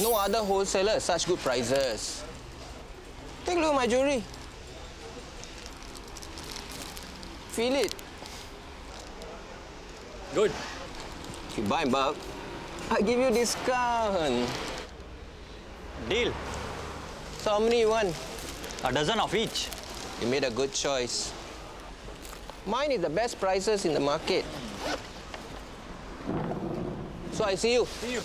No other wholesaler has such good prices. Take a look at my jewelry. Feel it. Good. If you buy in bulk, I give you discount. Deal. So how many you want? A dozen of each. You made a good choice. Mine is the best prices in the market. So I see you. See you.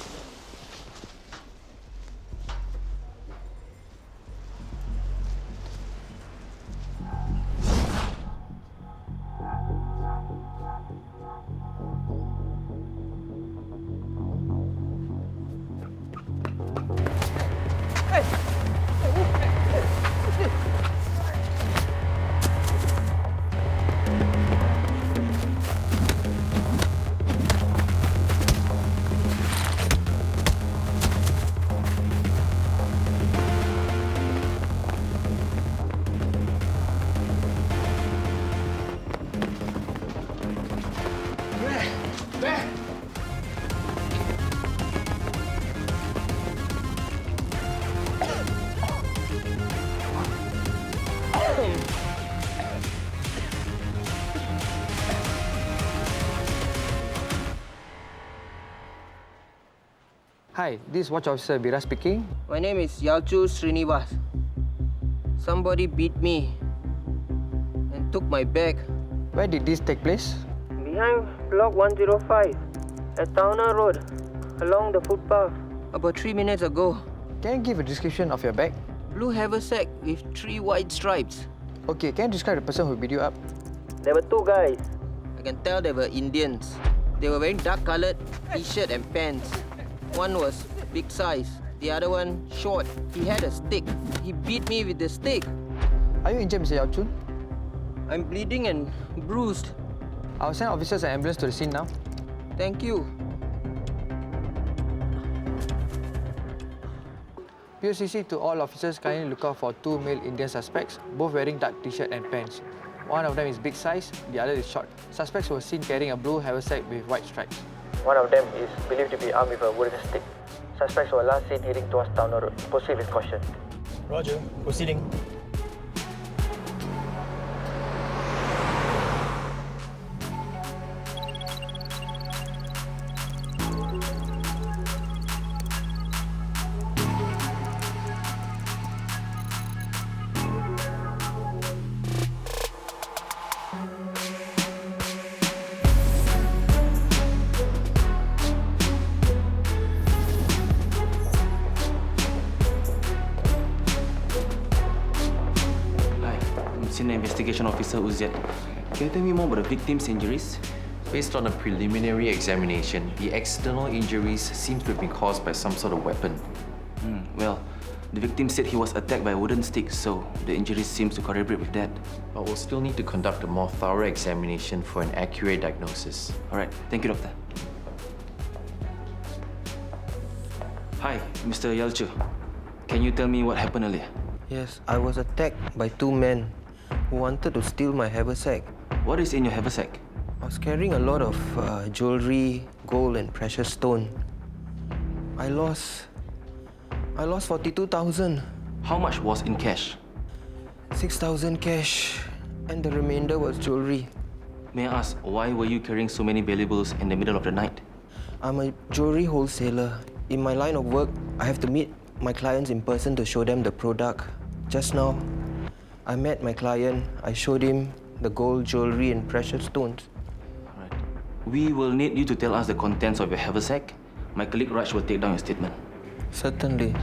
Hi, this is Watch Officer Bira speaking. My name is Yalchu Srinivas. Somebody beat me and took my bag. Where did this take place? Behind block 105 at Towner Road, along the footpath, about 3 minutes ago. Can you give a description of your bag? Blue haversack with 3 white stripes. Okay, can you describe the person who beat you up? There were 2 guys. I can tell they were Indians. They were wearing dark-colored t-shirt and pants. One was big size, the other one short. He had a stick. He beat me with the stick. Are you injured, Mr. Yao Chun? I'm bleeding and bruised. I'll send officers and ambulance to the scene now. Thank you. POCC to all officers, kindly look out for 2 male Indian suspects, both wearing dark t-shirt and pants. One of them is big size, the other is short. Suspects were seen carrying a blue haversack with white stripes. One of them is believed to be armed with a wooden stick. Suspects were last seen heading towards Towner Road. Proceed with caution. Roger. Proceeding. Senior Investigation Officer Uziat. Can you tell me more about the victim's injuries? Based on a preliminary examination, the external injuries seem to have been caused by some sort of weapon. Well, the victim said he was attacked by a wooden stick, so the injuries seems to corroborate with that. But we'll still need to conduct a more thorough examination for an accurate diagnosis. All right, thank you, Doctor. Hi, Mr. Yalchu. Can you tell me what happened earlier? Yes, I was attacked by 2 men who wanted to steal my haversack. What is in your haversack? I was carrying a lot of jewelry, gold and precious stone. I lost 42,000. How much was in cash? 6,000 cash, and the remainder was jewelry. May I ask, why were you carrying so many valuables in the middle of the night? I'm a jewelry wholesaler. In my line of work, I have to meet my clients in person to show them the product. Just now, I met my client. I showed him the gold jewelry and precious stones. All right. We will need you to tell us the contents of your haversack. My colleague Raj will take down your statement. Certainly.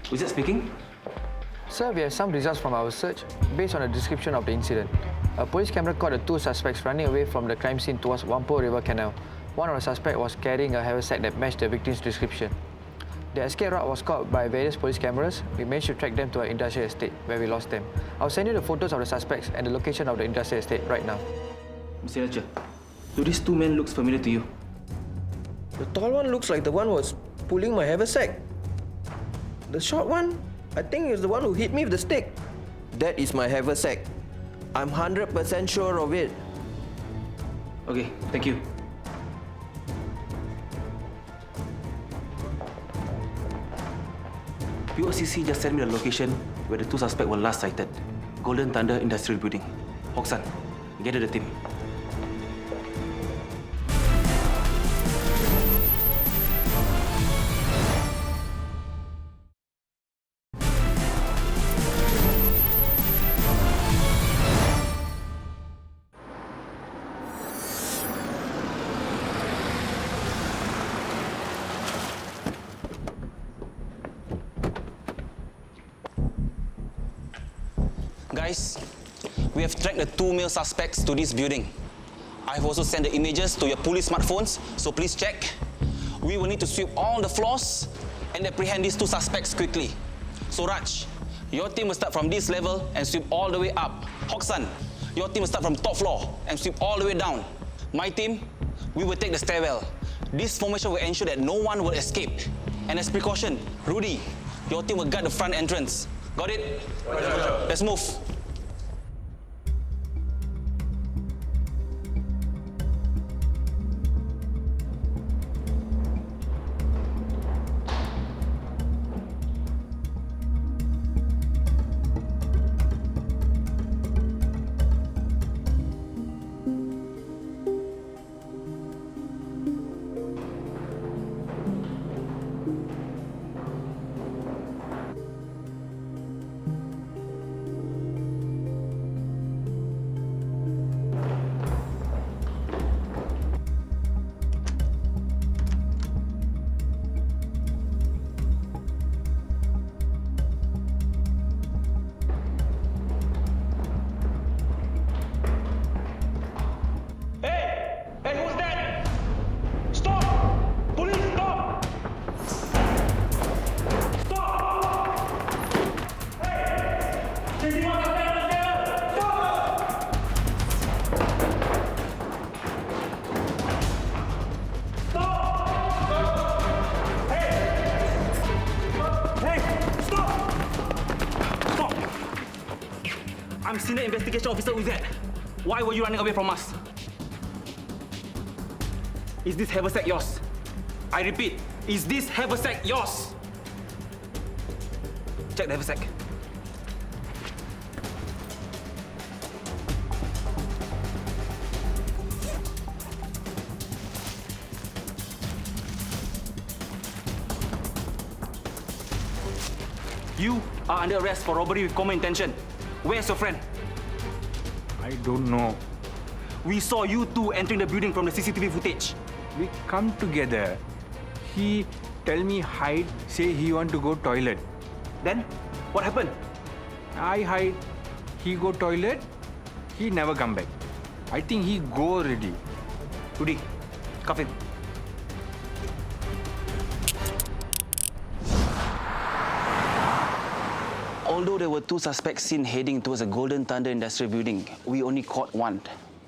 Who's that speaking? Sir, we have some results from our search based on the description of the incident. A police camera caught the 2 suspects running away from the crime scene towards Whampoa River Canal. One of the suspects was carrying a haversack that matched the victim's description. The escape route was caught by various police cameras. We managed to track them to an industrial estate where we lost them. I'll send you the photos of the suspects and the location of the industrial estate right now. Mr. Yalchu, do these 2 men look familiar to you? The tall one looks like the one who was pulling my haversack. The short one, I think is the one who hit me with the stick. That is my haversack. I'm 100% sure of it. Okay, thank you. POCC just sent me the location where the two suspects were last sighted. Golden Thunder Industrial Building. Hoksan, gather the team. Guys, we have tracked the 2 male suspects to this building. I've also sent the images to your police smartphones, so please check. We will need to sweep all the floors and apprehend these 2 suspects quickly. So Raj, your team will start from this level and sweep all the way up. Hoksan, your team will start from top floor and sweep all the way down. My team, we will take the stairwell. This formation will ensure that no one will escape. And as precaution, Rudy, your team will guard the front entrance. Got it? Roger. Let's move. I'm Senior Investigation Officer Uzet. Why were you running away from us? Is this haversack yours? I repeat, is this haversack yours? Check the haversack. You are under arrest for robbery with common intention. Where's your friend? I don't know. We saw you two entering the building from the CCTV footage. We come together. He tell me hide, say he want to go toilet. Then, what happened? I hide. He go toilet. He never come back. I think he go already. Rudy, cuff him. Although there were 2 suspects seen heading towards the Golden Thunder Industrial Building, we only caught one.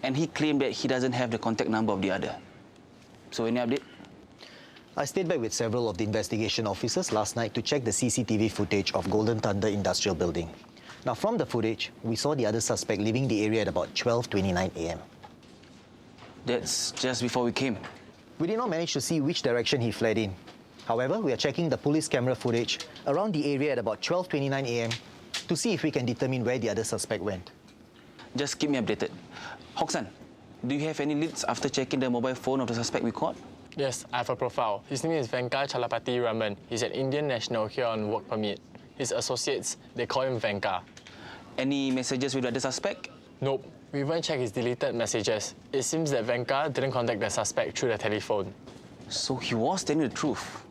And he claimed that he doesn't have the contact number of the other. So any update? I stayed back with several of the investigation officers last night to check the CCTV footage of Golden Thunder Industrial Building. Now, from the footage, we saw the other suspect leaving the area at about 12:29 a.m. That's just before we came. We did not manage to see which direction he fled in. However, we are checking the police camera footage around the area at about 12:29 a.m. to see if we can determine where the other suspect went. Just keep me updated. Hoksan, do you have any leads after checking the mobile phone of the suspect we caught? Yes, I have a profile. His name is Venka Chalapati Raman. He's an Indian national here on work permit. His associates, they call him Venka. Any messages with the other suspect? Nope. We even checked his deleted messages. It seems that Venka didn't contact the suspect through the telephone. So he was telling the truth.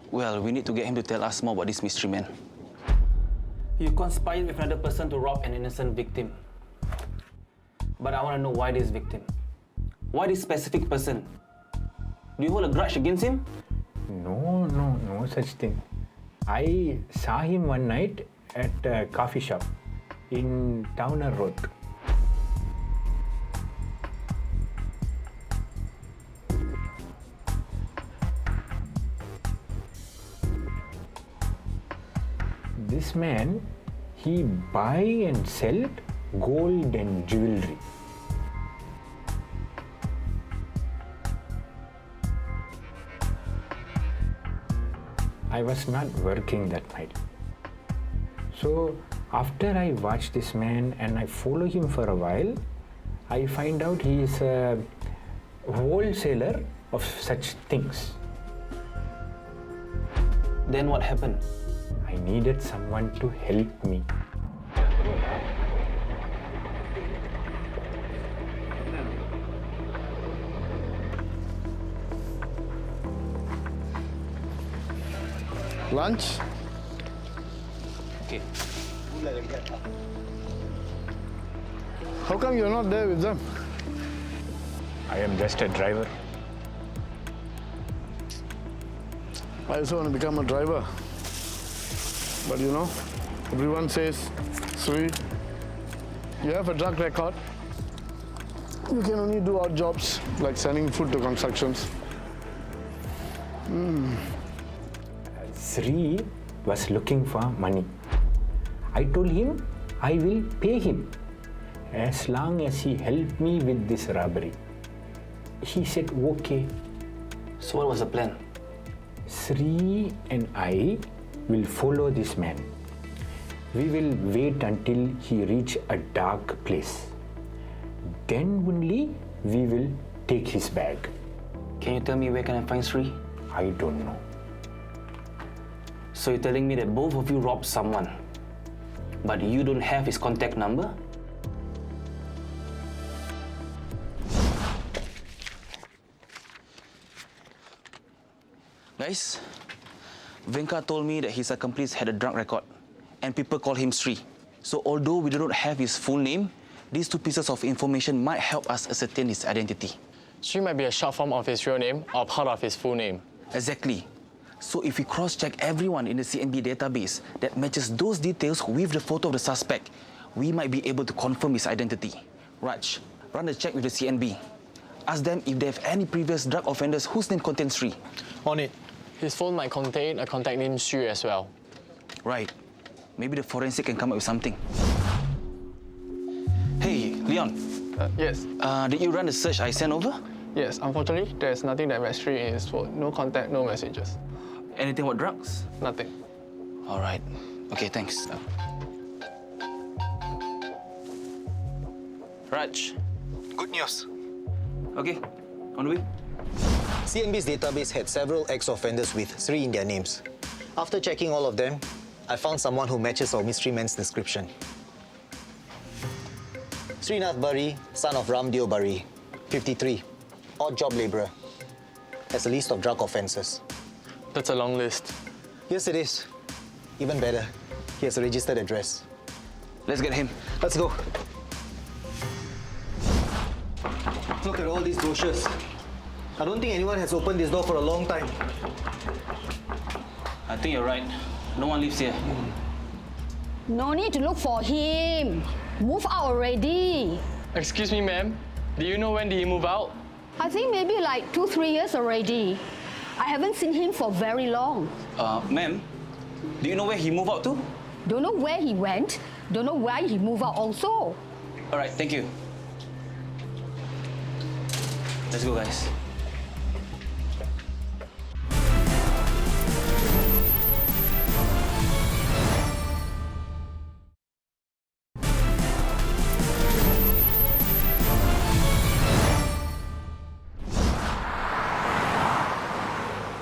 Well, we need to get him to tell us more about this mystery man. You conspired with another person to rob an innocent victim. But I want to know why this victim. Why this specific person? Do you hold a grudge against him? No such thing. I saw him one night at a coffee shop in Towner Road. This man, he buy and sell gold and jewelry. I was not working that night. So after I watch this man and I follow him for a while, I find out he is a wholesaler of such things. Then what happened? I needed someone to help me. Lunch? Okay. How come you're not there with them? I am just a driver. I also want to become a driver. But you know, everyone says, Sri, you have a drug record. You can only do odd jobs like sending food to constructions. Sri was looking for money. I told him I will pay him as long as he helped me with this robbery. He said okay. So what was the plan? Sri and I will follow this man. We will wait until he reach a dark place. Then only we will take his bag. Can you tell me where can I find Sri? I don't know. So you're telling me that both of you robbed someone, but you don't have his contact number? Guys, Venka told me that his accomplice had a drug record, and people call him Sri. So although we do not have his full name, these two pieces of information might help us ascertain his identity. Sri might be a short form of his real name or part of his full name. Exactly. So if we cross-check everyone in the CNB database that matches those details with the photo of the suspect, we might be able to confirm his identity. Raj, run a check with the CNB. Ask them if they have any previous drug offenders whose name contains Sri. On it. His phone might contain a contact named Sri as well. Right. Maybe the forensic can come up with something. Hey, Leon. Yes. Did you run the search I sent over? Yes, unfortunately, there's nothing that matches Sri in his phone. No contact, no messages. Anything about drugs? Nothing. All right. Okay, thanks. Raj. Good news. Okay, on the way. CNB's database had several ex-offenders with Sri in their names. After checking all of them, I found someone who matches our mystery man's description. Srinath Bari, son of Ramdeo Bari, 53, odd job labourer. Has a list of drug offences. That's a long list. Yes, it is. Even better, he has a registered address. Let's get him. Let's go. Look at all these brochures. I don't think anyone has opened this door for a long time. I think you're right. No one lives here. No need to look for him. Move out already. Excuse me, ma'am. Do you know when did he move out? I think maybe like 2-3 years already. I haven't seen him for very long. Ma'am, do you know where he moved out to? Don't know where he went. Don't know why he moved out also. All right, thank you. Let's go, guys.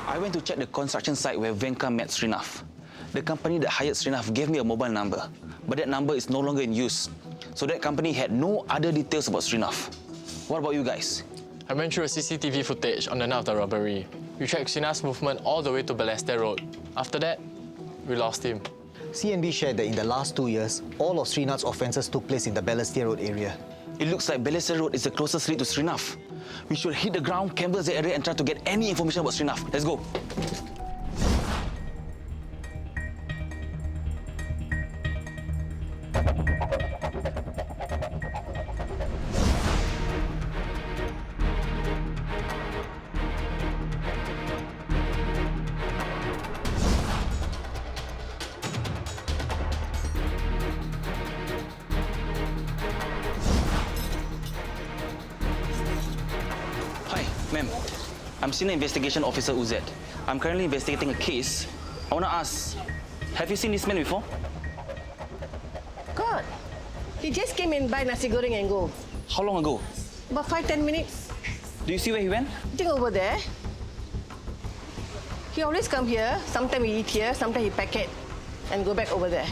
I went to check the construction site where Venka met Srinath. The company that hired Srinath gave me a mobile number, but that number is no longer in use. So that company had no other details about Srinath. What about you guys? I went through a CCTV footage on the night of the robbery. We tracked Srinath's movement all the way to Balestier Road. After that, we lost him. CNB shared that in the last 2 years, all of Srinath's offences took place in the Balestier Road area. It looks like Balestier Road is the closest lead to Srinath. We should hit the ground, canvass the area and try to get any information about Srinath. Let's go. Hi, ma'am. I'm Senior Investigation Officer UZ. I'm currently investigating a case I want to ask, have you seen this man before? God, he just came in, buy nasi goreng and go. How long ago? About 5-10 minutes. Do you see where he went? I think over there. He always come here. Sometimes he eat here, sometimes he pack it and go back over there.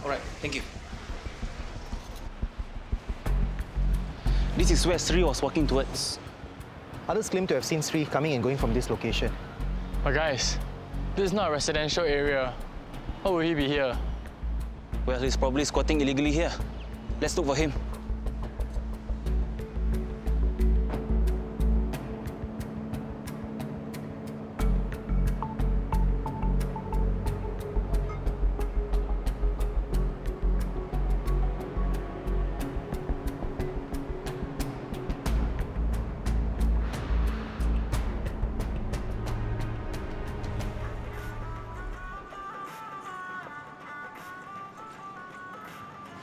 All right, thank you. This is where Sri was walking towards. Others claim to have seen Sri coming and going from this location. But guys, this is not a residential area. How will he be here? Well, he's probably squatting illegally here. Let's look for him.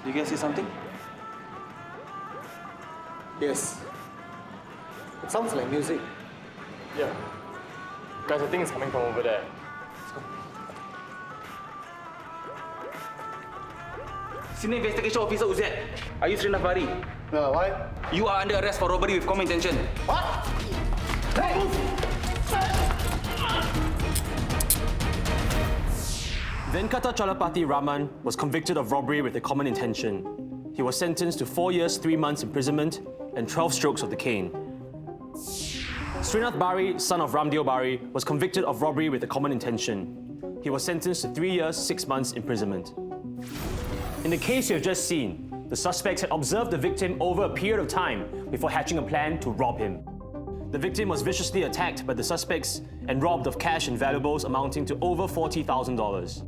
Do you guys see something? Yes. It sounds like music. Yeah. Guys, I think it's coming from over there. Senior Investigation Officer Uzet, are you Srinath Bari? No, why? You are under arrest for robbery with common intention. What? Hey! Venkata Chalapati Raman was convicted of robbery with a common intention. He was sentenced to 4 years, 3 months imprisonment and 12 strokes of the cane. Srinath Bari, son of Ramdeo Bari, was convicted of robbery with a common intention. He was sentenced to 3 years, 6 months imprisonment. In the case you have just seen, the suspects had observed the victim over a period of time before hatching a plan to rob him. The victim was viciously attacked by the suspects and robbed of cash and valuables amounting to over $40,000.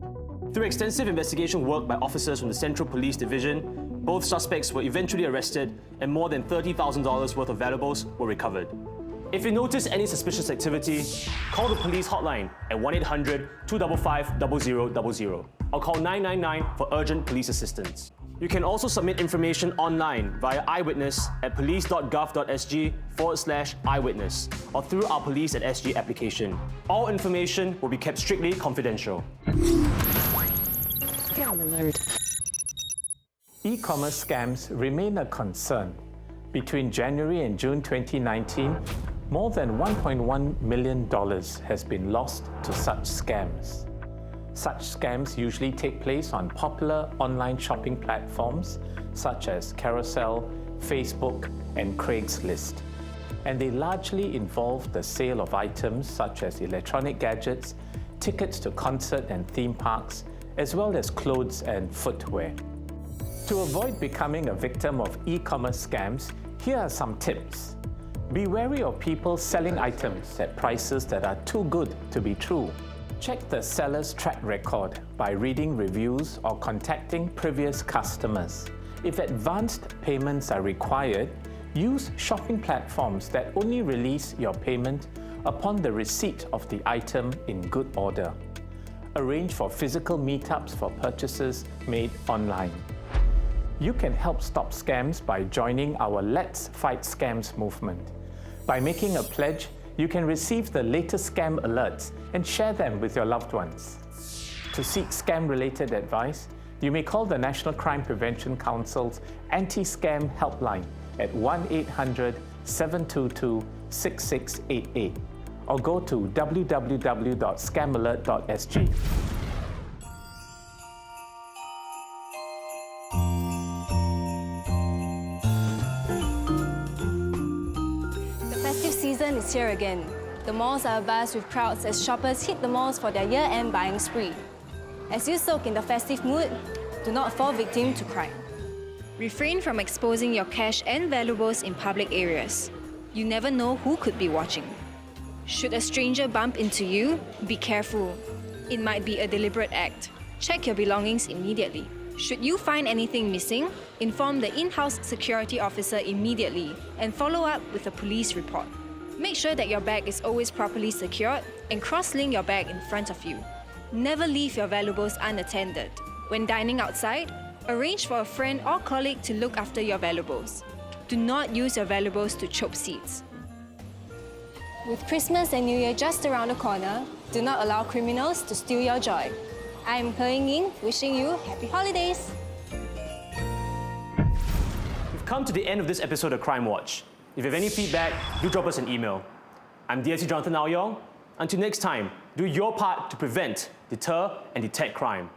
Through extensive investigation work by officers from the Central Police Division, both suspects were eventually arrested and more than $30,000 worth of valuables were recovered. If you notice any suspicious activity, call the police hotline at 1-800-255-0000 or call 999 for urgent police assistance. You can also submit information online via Eyewitness at police.gov.sg/eyewitness or through our Police at SG application. All information will be kept strictly confidential. E-commerce scams remain a concern. Between January and June 2019, more than $1.1 million has been lost to such scams. Such scams usually take place on popular online shopping platforms such as Carousel, Facebook, and Craigslist. And they largely involve the sale of items such as electronic gadgets, tickets to concert and theme parks, as well as clothes and footwear. To avoid becoming a victim of e-commerce scams, here are some tips. Be wary of people selling items at prices that are too good to be true. Check the seller's track record by reading reviews or contacting previous customers. If advanced payments are required, use shopping platforms that only release your payment upon the receipt of the item in good order. Arrange for physical meetups for purchases made online. You can help stop scams by joining our Let's Fight Scams movement. By making a pledge, you can receive the latest scam alerts and share them with your loved ones. To seek scam-related advice, you may call the National Crime Prevention Council's Anti-Scam Helpline at 1-800-722-6688 or go to www.scamalert.sg. Season is here again. The malls are abuzz with crowds as shoppers hit the malls for their year-end buying spree. As you soak in the festive mood, do not fall victim to crime. Refrain from exposing your cash and valuables in public areas. You never know who could be watching. Should a stranger bump into you, be careful. It might be a deliberate act. Check your belongings immediately. Should you find anything missing, inform the in-house security officer immediately and follow up with a police report. Make sure that your bag is always properly secured and cross-link your bag in front of you. Never leave your valuables unattended. When dining outside, arrange for a friend or colleague to look after your valuables. Do not use your valuables to chope seats. With Christmas and New Year just around the corner, do not allow criminals to steal your joy. I am He Ying, wishing you happy holidays. We've come to the end of this episode of Crimewatch. If you have any feedback, do drop us an email. I'm DSC Jonathan Aoyong. Until next time, do your part to prevent, deter, and detect crime.